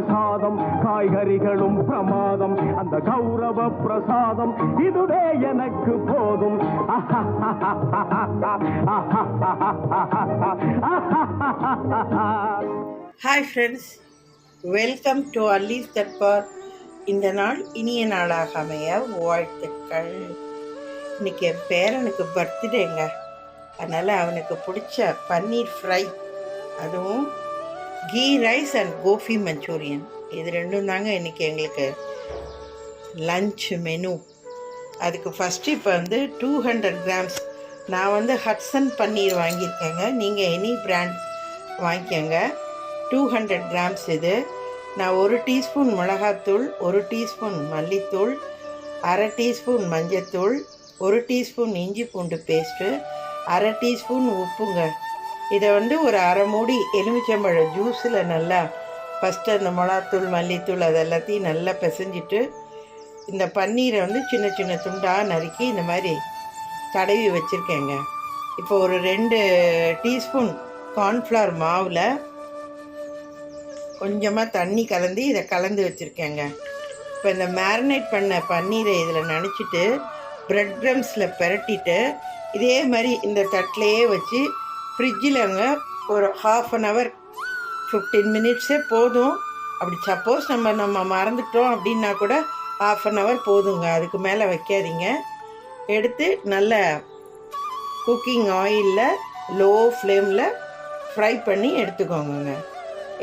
சாதம் காய்கறிகளும் பிரமாதம் அந்த கௌரவ பிரசாதம் இதுவே எனக்கு போதும். ஹாய் ஃப்ரெண்ட்ஸ், வெல்கம் டு அல்லீஸ் தட்பார். இந்த நாள் இனிய நாளாக அமைய வாழ்த்துக்கள். இன்னைக்கு என் பேரனுக்கு பர்த்டேங்க. அதனால் அவனுக்கு பிடிச்ச பன்னீர் ஃப்ரை, அதுவும் ghee rice and gobi Manchurian, இது ரெண்டும் தாங்க இன்றைக்கி எங்களுக்கு லன்ச் மெனு. அதுக்கு ஃபஸ்ட்டு இப்போ 200 கிராம்ஸ் நான் ஹட்சன் பன்னீர் வாங்கியிருக்கேங்க. நீங்கள் எனி பிராண்ட் வாங்கிக்கோங்க. 200 கிராம்ஸ் இது. நான் 1 டீஸ்பூன் மிளகாத்தூள், 1 டீஸ்பூன் மல்லித்தூள், அரை டீஸ்பூன் மஞ்சத்தூள், 1 டீஸ்பூன் இஞ்சி பூண்டு பேஸ்ட்டு, அரை டீஸ்பூன் உப்புங்க. இதை ஒரு அரை மூடி எலுமிச்சம்பழ ஜூஸில் நல்லா ஃபஸ்ட்டு அந்த மிளகாத்தூள் மல்லித்தூள் அதெல்லாத்தையும் நல்லா பிசைஞ்சிட்டு இந்த பன்னீரை சின்ன சின்ன துண்டாக நறுக்கி இந்த மாதிரி தடவி வச்சுருக்கேங்க. இப்போ ஒரு 2 டீஸ்பூன் கார்ன்ஃப்ளவர் மாவில் கொஞ்சமாக தண்ணி கலந்து இதை கலந்து வச்சுருக்கேங்க. இப்போ இந்த மேரினேட் பண்ண பன்னீரை இதில் நனைச்சிட்டு ப்ரெட் க்ரம்ஸில் பிரட்டிட்டு இதே மாதிரி இந்த தட்டிலையே வச்சு ஃப்ரிட்ஜில் ஒரு 1/2 hour 15 மினிட்ஸே போதும். அப்படி சப்போஸ் நம்ம மறந்துட்டோம் அப்படின்னா கூட 1/2 hour போதுங்க, அதுக்கு மேலே வைக்காதீங்க. எடுத்து நல்ல குக்கிங் ஆயிலில் லோ ஃப்ளேமில் ஃப்ரை பண்ணி எடுத்துக்கோங்க.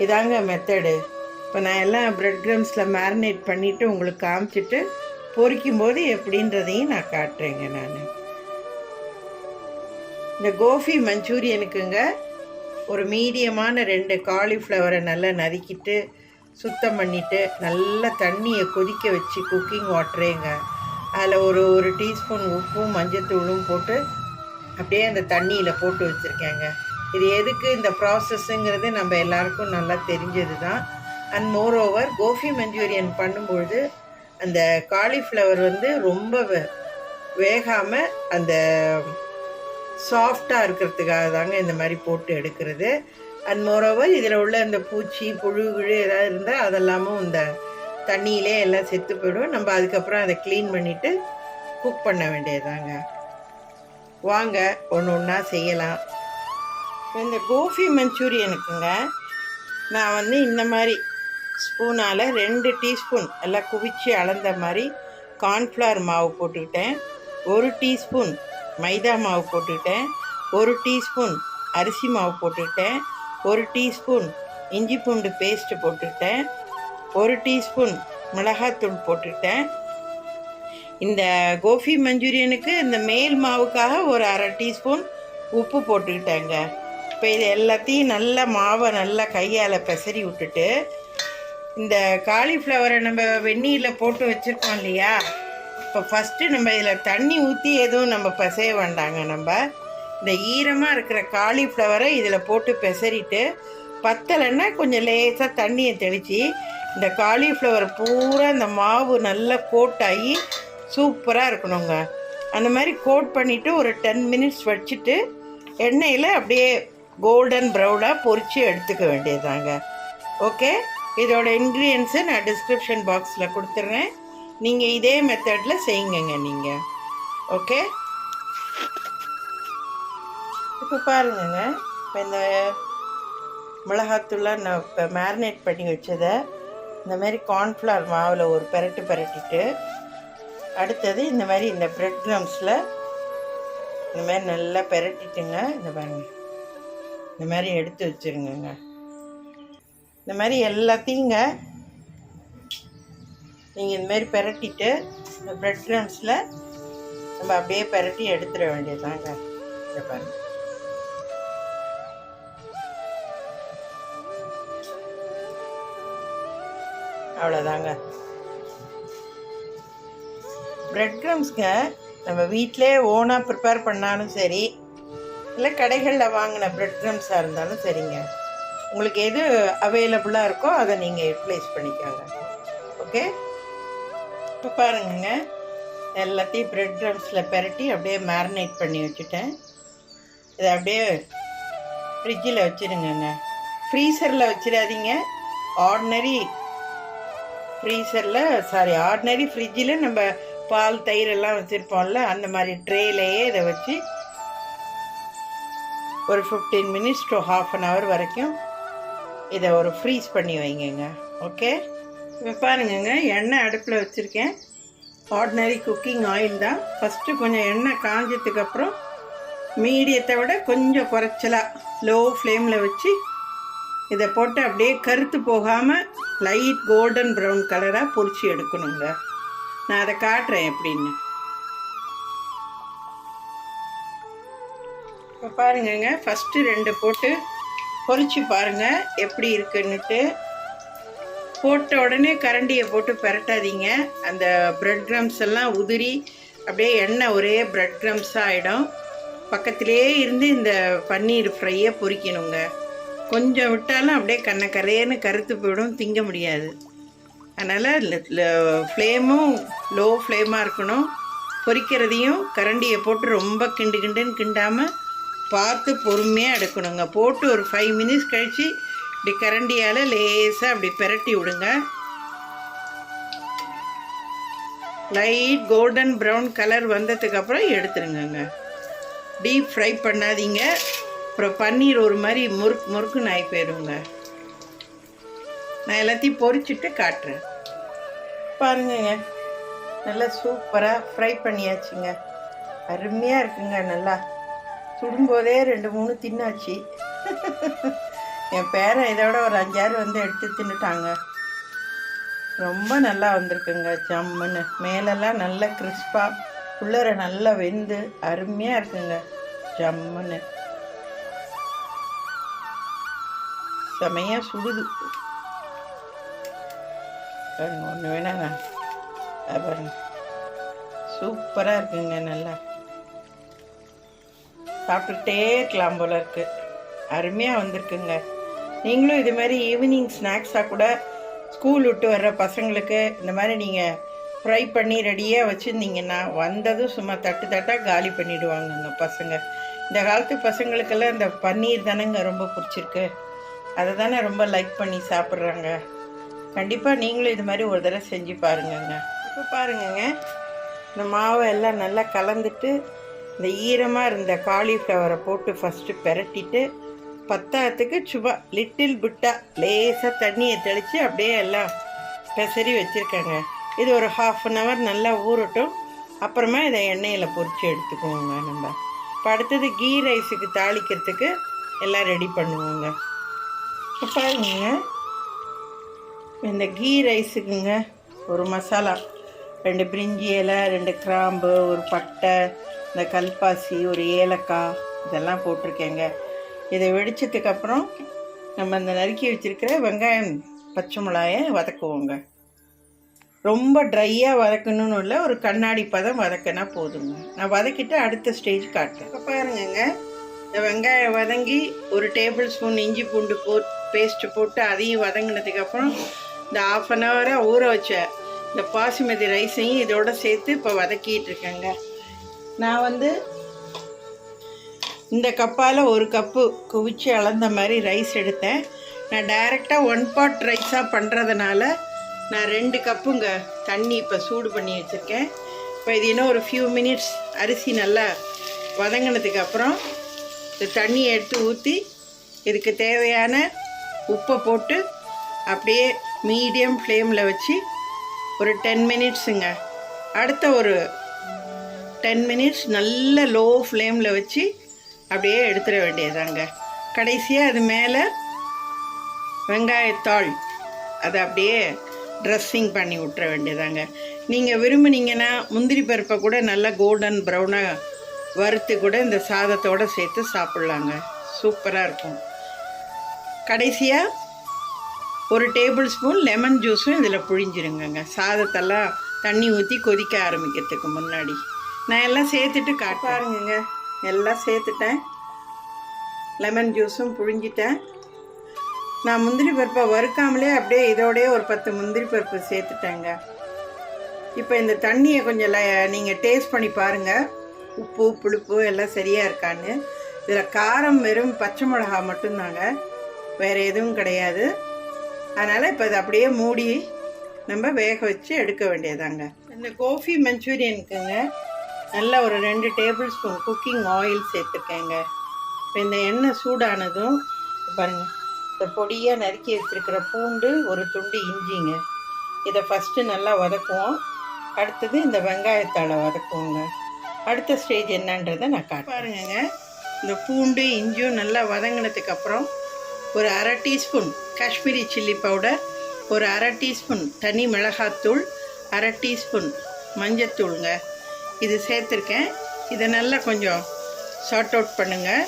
இதாங்க மெத்தடு. இப்போ நான் எல்லாம் ப்ரெட் க்ரம்ஸில் மேரினேட் பண்ணிவிட்டு உங்களுக்கு காமிச்சிட்டு பொரிக்கும்போது எப்படின்றதையும் நான் காட்டுறேங்க. நான் இந்த கோஃபி மஞ்சூரியனுக்குங்க ஒரு மீடியமான 2 காலிஃப்ளவரை நல்லா நறுக்கிட்டு சுத்தம் பண்ணிவிட்டு நல்லா தண்ணியை கொதிக்க வச்சு குக்கிங் வாட்டரேங்க அதில் ஒரு டீஸ்பூன் உப்பும் மஞ்சத்தூளும் போட்டு அப்படியே அந்த தண்ணியில் போட்டு வச்சுருக்கேங்க. இது எதுக்கு இந்த ப்ராசஸ்ஸுங்கிறது நம்ம எல்லாருக்கும் நல்லா தெரிஞ்சது தான். அண்ட் மோரோவர் கோஃபி மஞ்சூரியன் பண்ணும்பொழுது அந்த காலிஃப்ளவர் ரொம்ப வேகாமல் அந்த சாஃப்டாக இருக்கிறதுக்காக தாங்க இந்த மாதிரி போட்டு எடுக்கிறது. அண்ட் மோரோவர் இதில் உள்ள அந்த பூச்சி புழு ஏதாவது இருந்தால் அதெல்லாமும் இந்த தண்ணியிலே எல்லாம் செத்து போயிடும். நம்ம அதுக்கப்புறம் அதை க்ளீன் பண்ணிவிட்டு குக் பண்ண வேண்டியதாங்க. வாங்க ஒன்று ஒன்றா செய்யலாம். இந்த கோஃபி மஞ்சூரியனுக்குங்க நான் இந்த மாதிரி ஸ்பூனால் 2 டீஸ்பூன் எல்லாம் குவிச்சு அளந்த மாதிரி கார்ன்ஃப்ளவர் மாவு போட்டுக்கிட்டேன், 1 டீஸ்பூன் மைதா மாவு போட்டுக்கிட்டேன், 1 டீஸ்பூன் அரிசி மாவு போட்டுக்கிட்டேன், 1 டீஸ்பூன் இஞ்சி பூண்டு பேஸ்ட்டு போட்டுக்கிட்டேன், 1 டீஸ்பூன் மிளகாத்தூள் போட்டுக்கிட்டேன். இந்த கோஃபி மஞ்சூரியனுக்கு இந்த மேல் மாவுக்காக ஒரு அரை டீஸ்பூன் உப்பு போட்டுக்கிட்டேங்க. இப்போ இது எல்லாத்தையும் நல்லா மாவை நல்லா கையால் பெசரி விட்டுட்டு இந்த காலிஃப்ளவரை நம்ம வெந்நீரில் போட்டு வச்சுருக்கோம் இல்லையா, இப்போ ஃபஸ்ட்டு நம்ம இதில் தண்ணி ஊற்றி எதுவும் நம்ம பிசைய வேண்டாங்க. நம்ம இந்த ஈரமாக இருக்கிற காலிஃப்ளவரை இதில் போட்டு பெசரிட்டு பத்தலைன்னா கொஞ்சம் லேசாக தண்ணியை தெளித்து இந்த காலிஃப்ளவர் பூரா இந்த மாவு நல்லா கோட்டாகி சூப்பராக இருக்கணுங்க. அந்த மாதிரி கோட் பண்ணிவிட்டு ஒரு 10 மினிட்ஸ் வச்சுட்டு எண்ணெயில் அப்படியே கோல்டன் ப்ரௌனாக பொரித்து எடுத்துக்க வேண்டியதாங்க. ஓகே, இதோட இன்க்ரீடியன்ஸை நான் டிஸ்கிரிப்ஷன் பாக்ஸில் கொடுத்துட்றேன். நீங்கள் இதே மெத்தடில் செய்யுங்க நீங்கள். ஓகே, இப்போ பாருங்கங்க. இப்போ இந்த மிளகாத்தூள்லாம் நான் இப்போ மேரினேட் பண்ணி வச்சதை இந்த மாதிரி கார்ன்ஃப்ளவர் மாவில் ஒரு பிரட்டிட்டு அடுத்தது இந்த மாதிரி இந்த ப்ரெட் க்ரம்ஸில் இந்த மாதிரி நல்லா பிரட்டிட்டுங்க. இந்த பாருங்க, இந்த மாதிரி எடுத்து வச்சுருங்கங்க. இந்த மாதிரி எல்லாத்தையுங்க நீங்கள் இந்த மாதிரி பிரட்டிட்டு இந்த ப்ரெட் க்ரம்ஸில் நம்ம அப்படியே பிரட்டி எடுத்துட வேண்டியதாங்க. இதை பாருங்கள், அவ்வளோதாங்க. ப்ரெட் க்ரம்ஸ்ங்க நம்ம வீட்டிலே ஓனாக ப்ரிப்பேர் பண்ணாலும் சரி, இல்லை கடைகளில் வாங்கின ப்ரெட் க்ரம்ஸாக இருந்தாலும் சரிங்க, உங்களுக்கு எது அவைலபிளாக இருக்கோ அதை நீங்கள் யூட்டிலைஸ் பண்ணிக்கோங்க. ஓகே, இப்போ பாருங்கங்க எல்லாத்தையும் ப்ரெட் க்ரம்ஸில் பிரட்டி அப்படியே மேரினேட் பண்ணி வச்சுட்டேன். இதை அப்படியே ஃப்ரிட்ஜில் வச்சுருங்கங்க. ஃப்ரீசரில் வச்சிடாதீங்க, ஆர்டினரி ஃப்ரீசரில் ஆர்டினரி ஃப்ரிட்ஜில் நம்ம பால் தயிர் எல்லாம் வச்சுருப்போம்ல, அந்த மாதிரி ட்ரேலையே இதை வச்சு ஒரு 15 மினிட்ஸ் to ½ an hour வரைக்கும் இதை ஒரு ஃப்ரீஸ் பண்ணி வைங்க. ஓகே, இப்போ பாருங்கங்க, எண்ணெய் அடுப்பில் வச்சுருக்கேன். ஆர்டினரி குக்கிங் ஆயில் தான். ஃபஸ்ட்டு கொஞ்சம் எண்ணெய் காஞ்சதுக்கப்புறம் மீடியத்தை விட கொஞ்சம் குறைச்சலாக லோ ஃப்ளேமில் வச்சு இதை போட்டு அப்படியே கருத்து போகாமல் லைட் கோல்டன் ப்ரௌன் கலராக பொரிச்சு எடுக்கணுங்க. நான் அதை காட்டுறேன் எப்படின்னு. இப்போ பாருங்கங்க, ஃபஸ்ட்டு 2 போட்டு பொரிச்சு பாருங்கள் எப்படி இருக்குன்னுட்டு. போட்ட உடனே கரண்டியை போட்டு பெரட்டாதீங்க. அந்த பிரெட் க்ரம்ஸ் எல்லாம் உதிரி அப்படியே எண்ணெய் ஒரே பிரெட் க்ரம்ஸாக ஆகிடும். பக்கத்திலே இருந்து இந்த பன்னீர் ஃப்ரையை பொரிக்கணுங்க. கொஞ்சம் விட்டாலும் அப்படியே கரையேன்னு கருத்து போயிடும், திங்க முடியாது. அதனால் ஃப்ளேமும் லோ ஃப்ளேமாக இருக்கணும். பொரிக்கிறதையும் கரண்டியை போட்டு ரொம்ப கிண்டுன்னு கிண்டாமல் பார்த்து பொறுமையாக எடுக்கணுங்க. போட்டு ஒரு 5 மினிட்ஸ் கழித்து இப்படி கரண்டியால் லேசாக அப்படி பெரட்டி விடுங்க. லைட் கோல்டன் ப்ரௌன் கலர் வந்ததுக்கப்புறம் எடுத்துருங்க. டீப் ஃப்ரை பண்ணாதீங்க, அப்புறம் பன்னீர் ஒரு மாதிரி முறுக்குன்னு ஆகி போயிடுங்க. நான் எல்லாத்தையும் பொரிச்சிட்டு காட்டுறேன். பாருங்கங்க, நல்லா சூப்பராக ஃப்ரை பண்ணியாச்சுங்க. அருமையாக இருக்குங்க. நல்லா சுடும்போதே 2-3 தின்னாச்சு. என் பேரன் இதோட ஒரு 5-6 வந்து எடுத்து தின்னுட்டாங்க. ரொம்ப நல்லா வந்திருக்குங்க, ஜம்முன்னு. மேலெல்லாம் நல்லா கிறிஸ்பாக, உள்ளர நல்லா வெந்து அருமையாக இருக்குங்க, ஜம்முன்னு. செமையாக சுடுது. பாருங்க, ஒன்று வேணாங்க, பாருங்க, சூப்பராக இருக்குங்க. நல்லா சாப்பிட்டுக்கிட்டே இருக்கலாம் போல இருக்கு. அருமையாக வந்திருக்குங்க. நீங்களும் இது மாதிரி ஈவினிங் ஸ்நாக்ஸாக கூட ஸ்கூல் விட்டு வர்ற பசங்களுக்கு இந்த மாதிரி நீங்கள் ஃப்ரை பண்ணி ரெடியாக வச்சுருந்தீங்கன்னா வந்ததும் சும்மா தட்டாக காலி பண்ணிவிடுவாங்கங்க பசங்க. இந்த காலத்து பசங்களுக்கெல்லாம் இந்த பன்னீர் தானேங்க ரொம்ப பிடிச்சிருக்கு. அதை தானே ரொம்ப லைக் பண்ணி சாப்பிட்றாங்க. கண்டிப்பாக நீங்களும் இது மாதிரி ஒரு தடவை செஞ்சு பாருங்கங்க. இப்போ பாருங்கங்க, இந்த மாவை எல்லாம் நல்லா கலந்துட்டு இந்த ஈரமாக இருந்த காலிஃப்ளவரை போட்டு ஃபஸ்ட்டு பெரட்டிட்டு பத்தாத்துக்கு சும்மா லிட்டில் பிட்டாக லேசாக தண்ணியை தெளித்து அப்படியே எல்லாம் பெசரி வச்சுருக்கேங்க. இது ஒரு ½ an hour நல்லா ஊறட்டும். அப்புறமா இதை எண்ணெயில் பொரித்து எடுத்துக்குவோங்க. நம்ம இப்போ அடுத்தது கீ ரைஸுக்கு தாளிக்கிறதுக்கு எல்லாம் ரெடி பண்ணுவோங்க. இப்போ பாருங்க, இந்த கீ ரைஸுக்குங்க ஒரு மசாலா, 2 பிரிஞ்சி இலை, 2 கிராம்பு, ஒரு பட்டை, இந்த கல்பாசி, ஒரு ஏலக்காய், இதெல்லாம் போட்டிருக்கேங்க. இதை வெடிச்சதுக்கப்புறம் நம்ம இந்த நறுக்கி வச்சுருக்கிற வெங்காயம் பச்சை மிளகாயை வதக்குவோங்க. ரொம்ப ட்ரையாக வதக்கணும்னு இல்லை, ஒரு கண்ணாடி பதம் வதக்கினா போதுங்க. நான் வதக்கிட்டு அடுத்த ஸ்டேஜ் காட்டுறேன். இப்போ பாருங்கங்க, இந்த வெங்காயம் வதங்கி ஒரு டேபிள் ஸ்பூன் இஞ்சி பூண்டு பேஸ்ட்டு போட்டு அதையும் வதங்கினதுக்கப்புறம் இந்த ½ an hour ஊற வச்ச இந்த பாசுமதி ரைஸையும் இதோட சேர்த்து இப்போ வதக்கிட்டு இருக்கேங்க. நான் வந்து இந்த கப்பால் 1 கப்பு குவிச்சு அளந்த மாதிரி ரைஸ் எடுத்தேன். நான் டைரெக்டாக 1 pot ரைஸாக பண்ணுறதுனால நான் 2 கப்புங்க தண்ணி இப்போ சூடு பண்ணி வச்சுருக்கேன். இப்போ இது இன்னும் ஒரு ஃபியூ மினிட்ஸ் அரிசி நல்லா வதங்கினதுக்கப்புறம் இந்த தண்ணியை எடுத்து ஊற்றி இதுக்கு தேவையான உப்பை போட்டு அப்படியே மீடியம் ஃப்ளேமில் வச்சு ஒரு 10 மினிட்ஸுங்க. அடுத்த ஒரு 10 மினிட்ஸ் நல்ல லோ ஃப்ளேமில் வச்சு அப்படியே எடுத்துட வேண்டியதாங்க. கடைசியாக அது மேலே வெங்காயத்தாள் அதை அப்படியே ட்ரெஸ்ஸிங் பண்ணி விட்டுற வேண்டியதாங்க. நீங்கள் விரும்புனீங்கன்னா முந்திரி பருப்பை கூட நல்லா கோல்டன் ப்ரௌனாக வறுத்து கூட இந்த சாதத்தோடு சேர்த்து சாப்பிட்லாங்க. சூப்பராக இருக்கும். கடைசியாக ஒரு டேபிள் ஸ்பூன் லெமன் ஜூஸும் இதில் புழிஞ்சிருங்கங்க. சாதத்தெல்லாம் தண்ணி ஊற்றி கொதிக்க ஆரம்பிக்கிறதுக்கு முன்னாடி நான் எல்லாம் சேர்த்துட்டு பாருங்கங்க. எல்லாம் சேர்த்துட்டேன், லெமன் ஜூஸும் புழிஞ்சிட்டேன். நான் முந்திரி பருப்பை வறுக்காமலே அப்படியே இதோடய ஒரு 10 முந்திரி பருப்பு சேர்த்துட்டேங்க. இப்போ இந்த தண்ணியை கொஞ்சம் நீங்கள் டேஸ்ட் பண்ணி பாருங்கள், உப்பு புளிப்பு எல்லாம் சரியாக இருக்கான்னு. இதில் காரம் வெறும் பச்சை மிளகா மட்டும்தாங்க, வேறு எதுவும் கிடையாது. அதனால் இப்போ இதை அப்படியே மூடி நம்ம வேக வச்சு எடுக்க வேண்டியதாங்க. இந்த கோபி மஞ்சூரியனுக்குங்க நல்லா ஒரு 2 டேபிள் ஸ்பூன் குக்கிங் ஆயில் சேர்த்துருக்கேங்க. இப்போ இந்த எண்ணெய் சூடானதும் பாருங்கள், இந்த பொடியாக நறுக்கி வச்சுருக்கிற பூண்டு, ஒரு துண்டு இஞ்சிங்க, இதை ஃபஸ்ட்டு நல்லா வதக்குவோம். அடுத்தது இந்த வெங்காயத்தாளை வதக்குவோங்க. அடுத்த ஸ்டேஜ் என்னன்றதை நான் பாருங்கங்க. இந்த பூண்டு இஞ்சியும் நல்லா வதங்கினதுக்கப்புறம் ஒரு 1/2 டீஸ்பூன் காஷ்மீரி சில்லி பவுடர், ஒரு 1/2 டீஸ்பூன் தனி மிளகாத்தூள், 1/2 டீஸ்பூன் மஞ்சத்தூளுங்க இது சேர்த்துருக்கேன். இதை நல்லா கொஞ்சம் சார்ட் அவுட் பண்ணுங்கள்.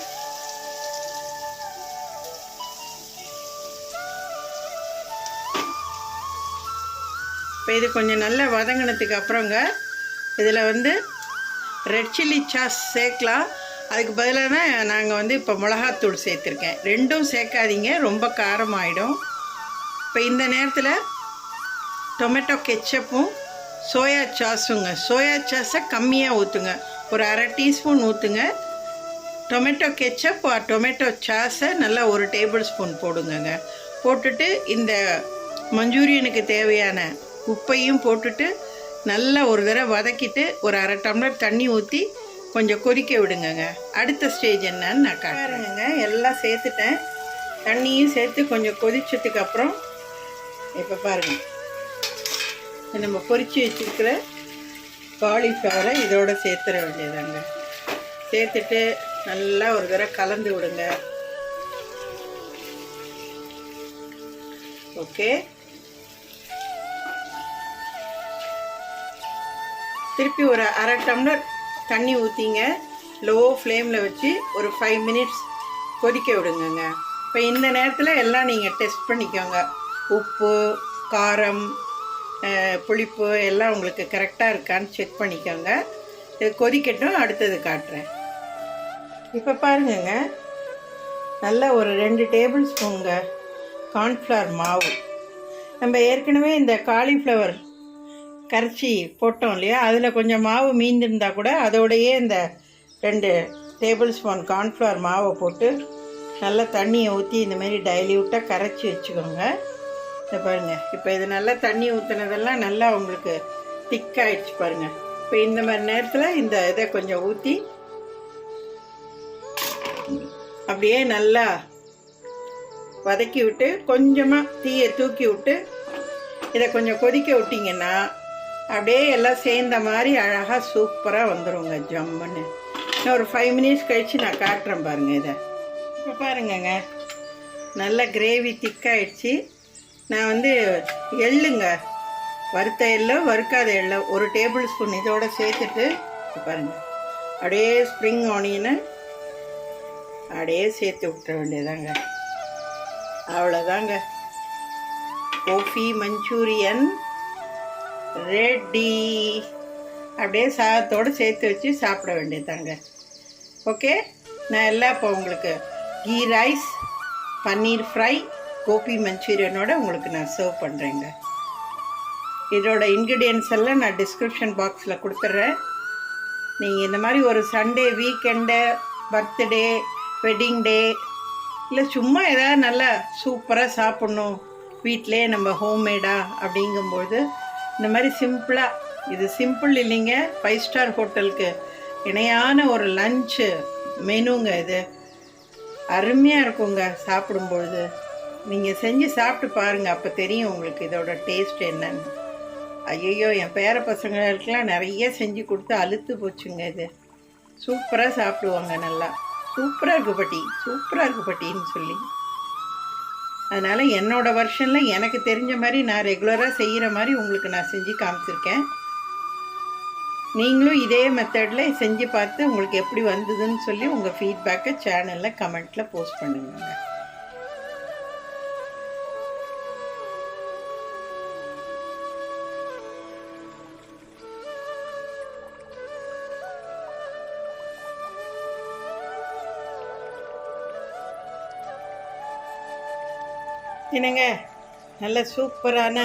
இப்போ இது கொஞ்சம் நல்லா வதங்கினதுக்கு அப்புறங்க இதில் வந்து ரெட் சில்லி சாஸ் சேர்க்கலாம். அதுக்கு பதிலாக நாங்கள் இப்போ மிளகாத்தூள் சேர்த்துருக்கேன். ரெண்டும் சேர்க்காதீங்க, ரொம்ப காரமாயிடும். இப்போ இந்த நேரத்தில் டொமேட்டோ கெச்சப்பும் சோயா சாஸுங்க, சோயா சாஸை கம்மியாக ஊற்றுங்க, ஒரு 1/2 டீஸ்பூன் ஊற்றுங்க. டொமேட்டோ கெச்சப் டொமேட்டோ சாஸை நல்லா ஒரு டேபிள் ஸ்பூன் போடுங்கங்க. போட்டுட்டு இந்த மஞ்சூரியனுக்கு தேவையான உப்பையும் போட்டுட்டு நல்லா ஒரு தடவை வதக்கிட்டு ஒரு 1/2 டம்ளர் தண்ணி ஊற்றி கொஞ்சம் கொதிக்க விடுங்கங்க. அடுத்த ஸ்டேஜ் என்னன்னு நான் காட்டுறேங்க. எல்லாம் சேர்த்துட்டேன், தண்ணியும் சேர்த்து கொஞ்சம் கொதிச்சதுக்கு அப்புறம் இப்போ பாருங்கள், நம்ம பொரிச்சு வச்சுருக்கிற காலிஃப்ளவரை இதோட சேர்த்துற வேண்டியதாங்க. சேர்த்துட்டு நல்லா ஒரு தடவை கலந்து விடுங்க. ஓகே, திருப்பி ஒரு 1/2 டம்ளர் தண்ணி ஊற்றிங்க. லோ ஃப்ளேமில் வச்சு ஒரு 5 மினிட்ஸ் கொதிக்க விடுங்கங்க. இப்போ இந்த நேரத்தில் எல்லாம் நீங்கள் டெஸ்ட் பண்ணிக்கோங்க. உப்பு, காரம், புளிப்பு எல்லாம் உங்களுக்கு கரெக்டாக இருக்கான்னு செக் பண்ணிக்கோங்க. இது கொதிக்கட்டும், அடுத்தது காட்டுறேன். இப்போ பாருங்கங்க, நல்லா ஒரு 2 டேபிள் ஸ்பூனுங்க கார்ன்ஃப்ளவர் மாவு. நம்ம ஏற்கனவே இந்த காலிஃப்ளவர் கரைச்சி போட்டோம் இல்லையா, அதில் கொஞ்சம் மாவு மீந்திருந்தால் கூட அதோடையே இந்த 2 டேபிள் ஸ்பூன் கார்ன்ஃப்ளவர் மாவை போட்டு நல்லா தண்ணியை ஊற்றி இந்தமாரி டைல்யூட்டாக கரைச்சி வச்சுக்கோங்க. இதை பாருங்கள், இப்போ இது நல்லா தண்ணி ஊற்றுனதெல்லாம் நல்லா உங்களுக்கு திக்காகிடுச்சு பாருங்கள். இப்போ இந்த மாதிரி நேரத்தில் இந்த இதை கொஞ்சம் ஊற்றி அப்படியே நல்லா வதக்கி விட்டு கொஞ்சமாக தீயை தூக்கி விட்டு இதை கொஞ்சம் கொதிக்க விட்டிங்கன்னா அப்படியே எல்லாம் சேர்ந்த மாதிரி அழகாக சூப்பராக வந்துடுங்க ஜம்முன்னு. இன்னும் ஒரு 5 மினிட்ஸ் கழித்து நான் காட்டுறேன் பாருங்கள். இதை இப்போ பாருங்கங்க, நல்ல கிரேவி திக்காயிடுச்சு. நான் எள்ளுங்க, வறுத்த எள்ளோ வறுக்காத எள்ளோ ஒரு டேபிள் ஸ்பூன் இதோட சேர்த்துட்டு பாருங்கள், அப்படியே ஸ்ப்ரிங் ஆனியனை அப்படியே சேர்த்து விட்டுற வேண்டியதாங்க. அவ்வளோதாங்க, கோபி மஞ்சூரியன் ரெடி. அப்படியே சாதத்தோடு சேர்த்து வச்சு சாப்பிட வேண்டியதாங்க. ஓகே, நான் எல்லாம் இப்போ உங்களுக்கு கீ ரைஸ், பன்னீர் ஃப்ரை, கோபி மஞ்சூரியனோட உங்களுக்கு நான் சர்வ் பண்ணுறேங்க. இதோட இன்க்ரீடியன்ஸ் எல்லாம் நான் டிஸ்கிரிப்ஷன் பாக்ஸில் கொடுத்துட்றேன். நீங்கள் இந்த மாதிரி ஒரு Sunday, weekend, birthday, wedding day, இல்லை சும்மா ஏதாவது நல்லா சூப்பராக சாப்பிட்ணும் வீட்டிலே நம்ம ஹோம்மேடா அப்படிங்கும்போது இந்த மாதிரி சிம்பிளாக, இது சிம்பிள் இல்லைங்க, 5 ஸ்டார் ஹோட்டலுக்கு இணையான ஒரு லஞ்சு மெனுங்க. இது அருமையாக இருக்குங்க சாப்பிடும்பொழுது. நீங்கள் செஞ்சு சாப்பிட்டு பாருங்கள், அப்போ தெரியும் உங்களுக்கு இதோட டேஸ்ட் என்னன்னு. ஐயோ, என் பேர பசங்களுக்கெல்லாம் நிறைய செஞ்சு கொடுத்து அழுத்து போச்சுங்க. இது சூப்பராக சாப்பிடுவாங்க, நல்லா சூப்பராக இருக்கு பாட்டி, சூப்பராக இருக்கு பாட்டின்னு சொல்லி. அதனால் என்னோடய வெர்ஷனில் எனக்கு தெரிஞ்ச மாதிரி நான் ரெகுலராக செய்கிற மாதிரி உங்களுக்கு நான் செஞ்சு காமிச்சிருக்கேன். நீங்களும் இதே மெத்தடில் செஞ்சு பார்த்து உங்களுக்கு எப்படி வந்ததுன்னு சொல்லி உங்கள் ஃபீட்பேக்கை சேனலில் கமெண்ட்டில் போஸ்ட் பண்ணுங்க. என்னங்க, நல்ல சூப்பரான,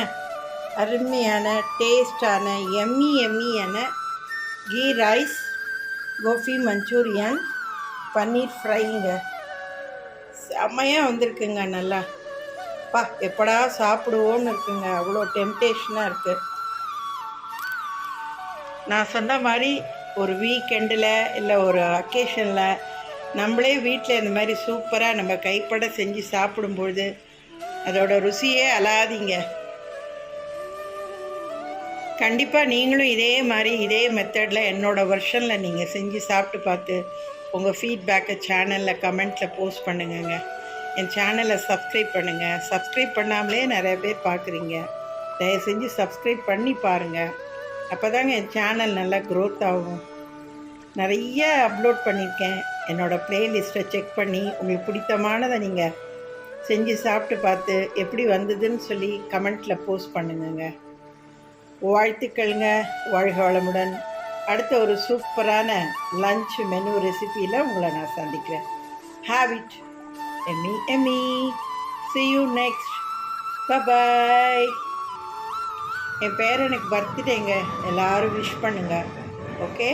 அருமையான, டேஸ்டான, எம்மியான கீ ரைஸ், கோபி மஞ்சூரியன், பன்னீர் ஃப்ரைங்க செம்மையாக வந்திருக்குங்க. நல்லா எப்படா சாப்பிடுவோன்னு இருக்குங்க, அவ்வளோ டெம்டேஷனாக இருக்குது. நான் சொன்ன மாதிரி ஒரு வீக்கெண்டில் இல்லை ஒரு அக்கேஷனில் நம்மளே வீட்டில் இந்த மாதிரி சூப்பராக நம்ம கைப்பட செஞ்சு சாப்பிடும்பொழுது அதோட ருசியே அலாதீங்க. கண்டிப்பாக நீங்களும் இதே மாதிரி இதே மெத்தடில் என்னோடய வெர்ஷனில் நீங்கள் செஞ்சு சாப்பிட்டு பார்த்து உங்கள் ஃபீட்பேக்கை சேனலில் கமெண்ட்டில் போஸ்ட் பண்ணுங்கங்க. என் சேனலை சப்ஸ்கிரைப் பண்ணுங்கள். சப்ஸ்கிரைப் பண்ணாமலே நிறைய பேர் பார்க்குறீங்க. தயவு செஞ்சு சப்ஸ்கிரைப் பண்ணி பாருங்கள். அப்போ தாங்க என் சேனல் நல்லா க்ரோத் ஆகும். நிறைய அப்லோட் பண்ணியிருக்கேன். என்னோடய ப்ளேலிஸ்ட்டை செக் பண்ணி உங்களுக்கு பிடித்தமானதை நீங்கள் செஞ்சு சாப்பிட்டு பார்த்து எப்படி வந்ததுன்னு சொல்லி கமெண்ட்டில் போஸ்ட் பண்ணுங்கங்க. வாழ்த்துக்கள்ங்க. வாழ்க வளமுடன். அடுத்த ஒரு சூப்பரான லஞ்ச் மெனு ரெசிபியில் உங்களை நான் சந்திக்கிறேன். Have it. Emmy. See you next. Bye. என் பேரனுக்கு பர்த்டேங்க, எல்லாரும் விஷ் பண்ணுங்க. ஓகே.